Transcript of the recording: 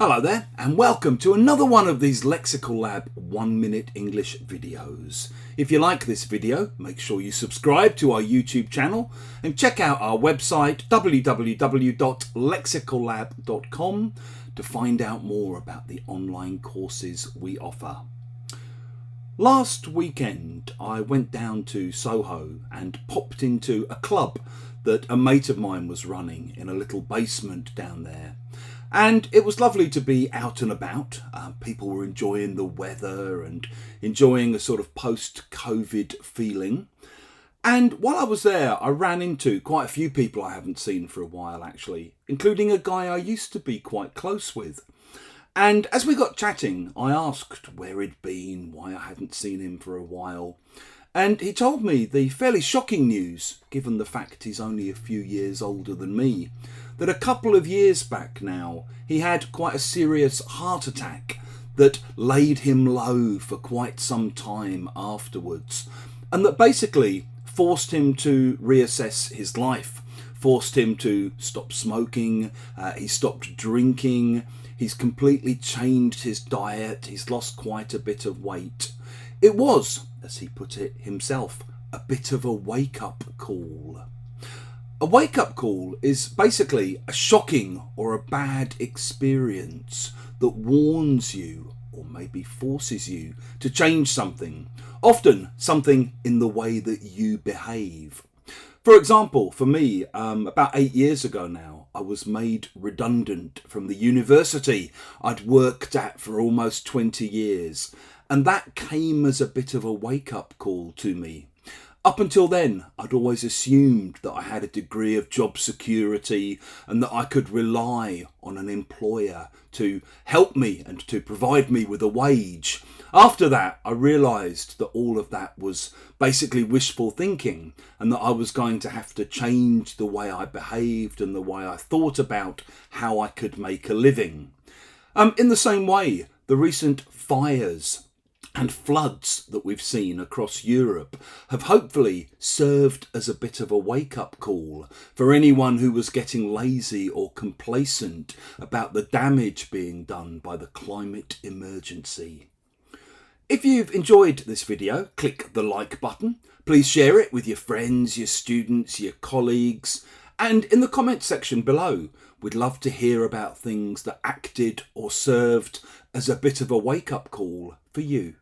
Hello there and welcome to another one of these Lexical Lab 1 minute English videos. If you like this video, make sure you subscribe to our YouTube channel and check out our website www.lexicallab.com to find out more about the online courses we offer. Last weekend I went down to Soho and popped into a club that a mate of mine was running in a little basement down there. And it was lovely to be out and about. People were enjoying the weather and enjoying a sort of post-COVID feeling. And while I was there, I ran into quite a few people I haven't seen for a while actually, including a guy I used to be quite close with. And as we got chatting, I asked where he'd been, why I hadn't seen him for a while. And he told me the fairly shocking news, given the fact he's only a few years older than me, that a couple of years back now, he had quite a serious heart attack that laid him low for quite some time afterwards, and that basically forced him to reassess his life, forced him to stop smoking, he stopped drinking, he's completely changed his diet, he's lost quite a bit of weight. It was, as he put it himself, a bit of a wake-up call. A wake-up call is basically a shocking or a bad experience that warns you or maybe forces you to change something, often something in the way that you behave. For example, for me, about 8 years ago now, I was made redundant from the university I'd worked at for almost 20 years, and that came as a bit of a wake-up call to me. Up until then, I'd always assumed that I had a degree of job security and that I could rely on an employer to help me and to provide me with a wage. After that, I realised that all of that was basically wishful thinking and that I was going to have to change the way I behaved and the way I thought about how I could make a living. In the same way, the recent fires and floods that we've seen across Europe have hopefully served as a bit of a wake-up call for anyone who was getting lazy or complacent about the damage being done by the climate emergency. If you've enjoyed this video, click the like button. Please share it with your friends, your students, your colleagues, and in the comment section below, we'd love to hear about things that acted or served as a bit of a wake-up call for you.